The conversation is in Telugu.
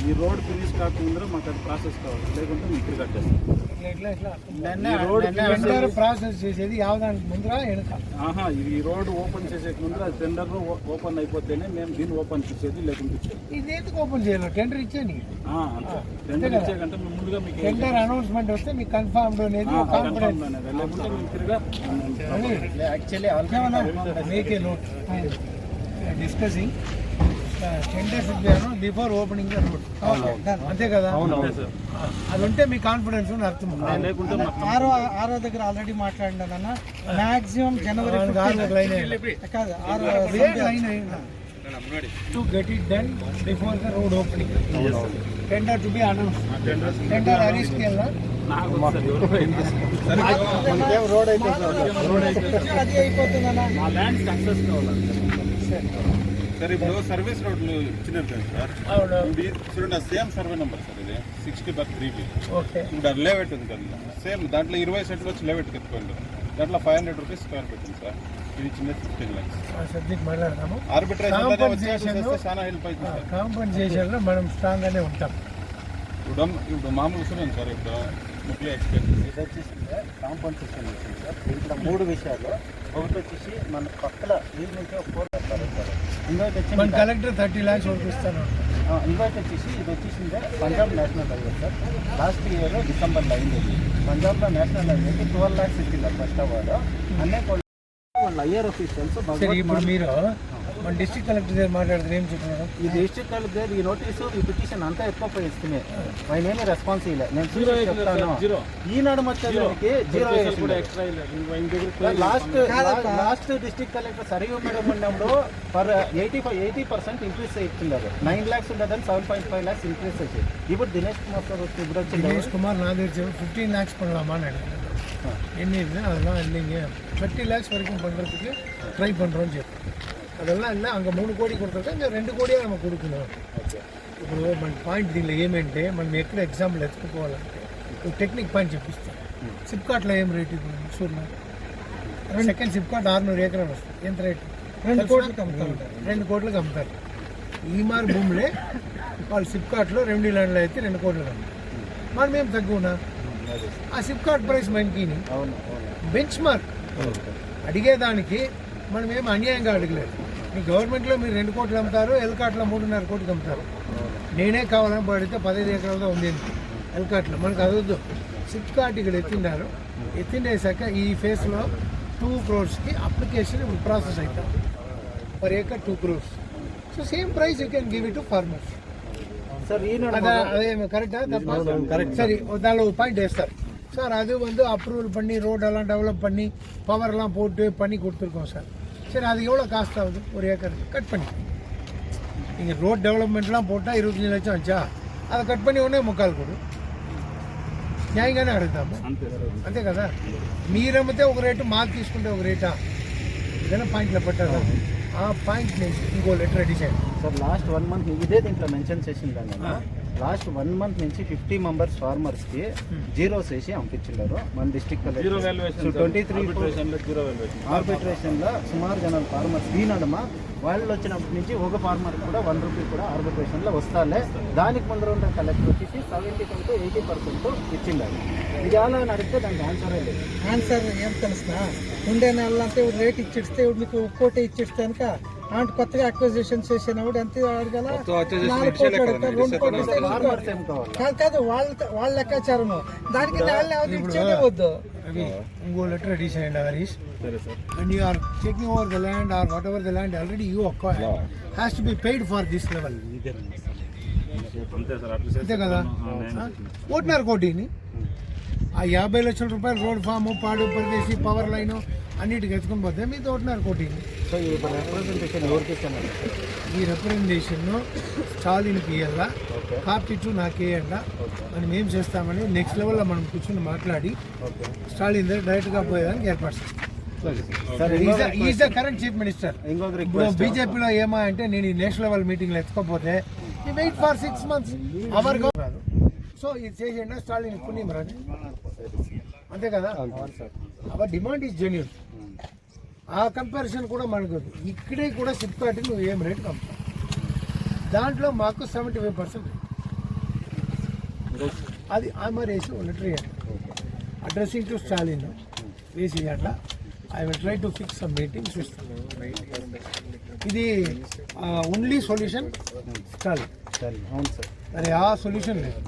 ఈ రోడ్ ఫినిష్ కాకుండా మాకు అది ప్రాసెస్ కావాలి, లేకుంటే మీకు ఇక్కడ కట్టేస్తాం. ప్రాసెస్ చేసేది యావదానికి ముందర వెనుక ఈ రోడ్ ఓపెన్ చేసే ముందర అది టెండర్ ఓపెన్ అయిపోతేనే మేము దీన్ని ఓపెన్ చేసేది, లేకుంటే ఇది ఎందుకు ఓపెన్ చేయాలి? టెండర్ ఇచ్చేది టెండర్ ఇచ్చే కంటే ముందుగా మీకు టెండర్ అనౌన్స్మెంట్ వస్తే మీకు కన్ఫర్మ్డ్ అనేది లేకుంటే మీకు తిరిగా actually make a note discussing tenders ఇచ్చాను బిఫోర్ ఓపెనింగ్ ద రోడ్, అంతే కదా? అది ఉంటే మీ కాన్ఫిడెన్స్ అని అర్థం. ఆరో దగ్గర ఆల్రెడీ మాట్లాడినా maximum January to get it done before the road opening. Tender to be announced. Tender arrest kiyalla. Road అయితే అది అయిపోతుందన్నా. మా ల్యాండ్ సక్సెస్ కావాలి సార్. ఇప్పుడు సర్వీస్ రోడ్లు ఇచ్చినారు కదా సార్, చూడండి సేమ్ సర్వే నెంబర్ సార్, ఇది 60/3B. ఇప్పుడు అది లేవెట్ ఉంది కదా సేమ్, దాంట్లో 20 సెంట్లు వచ్చి లేవెట్ ఎత్తుకోండి, దాంట్లో 500 రూపీస్ స్క్వేర్ పెట్టింది సార్. ఇది చిన్న 15 lakhs. ఆర్బిట్రేషన్ చాలా హెల్ప్ అవుతుంది సార్. కాంపెన్సేషన్ లో మనం స్ట్రాంగ్ గానే ఉంటాం. ఇప్పుడు మామూలు చూడండి సార్, ఇప్పుడు ముఖ్య ఎక్స్పెక్ట్ ఇది వచ్చేసి కాంపెన్సేషన్ వచ్చింది సార్. ఇక్కడ 3 విషయాలు. ఒకటి వచ్చేసి మన పక్కల వీళ్ళ నుంచి 4 ఇంకోటి వచ్చి కలెక్టర్ 30 lakhs వరకు ఇస్తాను. ఇంకోటి వచ్చేసి ఇది వచ్చేసిందే Punjab national highway sir. Last year డిసెంబర్లో అయింది. పంజాబ్లో నేషనల్ హైవేకి 12 lakhs ఇచ్చింది ఫస్ట్ అవార్డు. అన్నీ వాళ్ళ ఐఆర్ ఆఫీషియల్స్. ఇప్పుడు మీరు మన డిస్ట్రిక్ట్ కలెక్టర్ దగ్గర మాట్లాడితే ఏం చెప్తున్నారు? ఈ డిస్ట్రిక్ట్ కలెక్టర్ ఈ నోటీసు ఈ పిటిషన్ అంతా ఎక్కువ ఇస్తున్నాయి, ఆయన ఏమీ రెస్పాన్స్ ఇవ్వలే. నేను చెప్తాను ఈనాడు మొత్తానికి 0 లాస్ట్ డిస్ట్రిక్ట్ కలెక్టర్ సరిగా మేడం ఉన్నప్పుడు ఫర్ 80% ఇంక్రీజ్ ఇస్తున్నారు. 9 lakhs ఉండదని 7.5 lakhs ఇంక్రీజ్ అయ్యి. ఇప్పుడు దినేష్ కుమార్ సార్ వచ్చి ఇప్పుడు వచ్చి దినేష్ కుమార్ నా దగ్గర 15 lakhs பண்ணலாமா அடிக்கிறாங்க. என்ன அதெல்லாம் இல்லைங்க, 30 lakhs வரைக்கும் பண்ணுறதுக்கு ட்ரை பண்ணுறோன்னு చెప్పి அதெல்லாம் இல்லை. அங்கே 3 కోடி கொடுத்துருக்கோம், இங்கே 2 కోడియే நம்ம கொடுக்கணும். ఇప్పుడు మన పాయింట్ దీనిలో ఏమంటే మనం ఎక్కడ ఎగ్జాంపుల్ ఎత్తుకుపోవాలంటే టెక్నిక్ పాయింట్ చెప్పిస్తాం. సిప్కాట్లో ఏం రేట్ ఇప్పుడు సూర్యులో సెకండ్ సిప్కాట్ 600 ఎకరాలు వస్తుంది. ఎంత రేటు? 2 కోట్లకి అమ్ముతారు. 2 కోట్లకి అమ్ముతారు. ఈ మారు భూములే వాళ్ళు సిప్కాట్లో రెవెన్యూ ల్యాండ్లో అయితే 2 కోట్లకి అమ్ముతారు. మనం ఏం తగ్గునా ఆ సిప్కాట్ ప్రైస్ మనకి బెంచ్ మార్క్ అడిగేదానికి మనం ఏం అన్యాయంగా అడగలేదు. మీ గవర్నమెంట్లో మీరు 2 కోట్లు అమ్ముతారు, ఎల్కాట్లో 3.5 కోట్లకి అమ్ముతారు. నేనే కావాలని పడితే 15 ఎకరాలతో ఉంది ఎల్కాట్లో. మనకు అదొద్దు. సిప్కాట్ ఇక్కడ ఎత్తిండారు. ఎత్తిండేసాక ఈ ఫేస్లో 2 crores అప్లికేషన్ ఇప్పుడు ప్రాసెస్ అవుతాం. Per acre 2 crores. So same price you can give it to farmers. అదే కరెక్టா? கரெக்ட். சரி, దానిలో பாயிண்ட் వేస్తారు சார். அது வந்து அப்ரூவல் பண்ணி ரோடெல்லாம் டெவலப் பண்ணி பவர்லாம் போட்டு பண்ணி கொடுத்துருக்கோம் சார். சரி, அது எவ்வளோ காஸ்ட் ஆகுது ஒரு ஏக்கருக்கு? கட் பண்ணி நீங்கள் ரோட் డెవలప్మెంట్லாம் పోட்டால் 25 లక్షం వచ్చా, அதை కట్ பண்ணி ఉనే 3/4 కోటి న్యాయంగానే అడుగుతాము, అంతే కదా? మీరు అమ్మితే ఒక రేటు, మాకు తీసుకుంటే ఒక రేటా? ఏదైనా పాయింట్లో పెట్టాలా? ఆ పాయింట్ నుంచి ఇంకో letter decide sir. Last 1 month ఇదే దీంట్లో మెన్షన్ చేసిందని లాస్ట్ 1 month నుంచి 50 members ఫార్మర్స్కి 0 వేసి పంపించినారు మన డిస్ట్రిక్ట్ కలెక్టర్. 23 ఆర్బిట్రేషన్లో సుమారు జనాలు ఫార్మర్స్ ఈ నడుమ వాళ్ళు వచ్చినప్పటి నుంచి ఒక ఫార్మర్ కూడా 1 రూపీ కూడా ఆర్బిట్రేషన్లో వస్తాలే. దానికి ముందర ఉన్న కలెక్టర్ వచ్చేసి 70% ఇచ్చిండారు. ఇది అలా అని అడిగితే దానికి ఆన్సరే లేదు. ఆన్సర్ ఏం తెలుసునా? ఉండే నెలంటే రేట్ ఇచ్చిస్తే మీకు 1 కోటి ఇచ్చిస్తే కనుక అంటే కొత్తగా అక్విజిషన్ చేసినప్పుడు ఎంత అడగాల? 4 కోట్లు అడుగుతారు, 2 కోట్లు కాదు. వాళ్ళ లెక్కాచారం దానికి ఇచ్చేదే వద్దు. ఇంకో letter decide Harish, and you are taking over the land or whatever the land already you acquired has to be paid for this level. అంతే కదా? కోటిన్నర కోటిని ఆ 50 లక్షల రూపాయలు రోడ్ ఫాము, పాడు ప్రదేశీ, పవర్ లైన్ అన్నిటికి ఎత్తుకొని పోతే మీ 1.5 కోటిని. సో ఈ రిప్రజెంటేషన్ ఎవరికి ఇస్తాను? ఈ రిప్రజెంటేషన్ స్టాలిన్కి ఇవ్వాలా, కాపీ 2 నాకు ఇవ్వండి. మనం ఏం చేస్తామని నెక్స్ట్ లెవెల్లో మనం కూర్చొని మాట్లాడి స్టాలిన్ దగ్గర డైరెక్ట్గా పోయేదానికి ఏర్పాటు చేస్తాం. Is the current chief minister. ఇప్పుడు బీజేపీలో ఏమా అంటే నేను ఈ నేషనల్ లెవెల్ మీటింగ్లో ఎత్తుకోపోతే ఈ వెయిట్ ఫర్ 6 months అవర్ రాదు. సో ఇది చేసేయండి స్టాలిన్ పుణ్యం రాదు, అంతే కదా? Hour demand is genuine. ఆ కంపారిజన్ కూడా మనకు ఇక్కడే కూడా సిప్కాట్ నువ్వు ఏం రేటు కమ్ముతావు, దాంట్లో మాకు 75%. అది ఆ మరి వేసి లెటర్ ఇవ్వండి. అడ్రసింగ్ టు స్టాలిన్ వేసి అట్లా I will try to fix some meetings ఇస్తాను. ఇది ఓన్లీ సొల్యూషన్ స్టాలిన్. అవును సార్. మరి ఆ సొల్యూషన్ లేదు.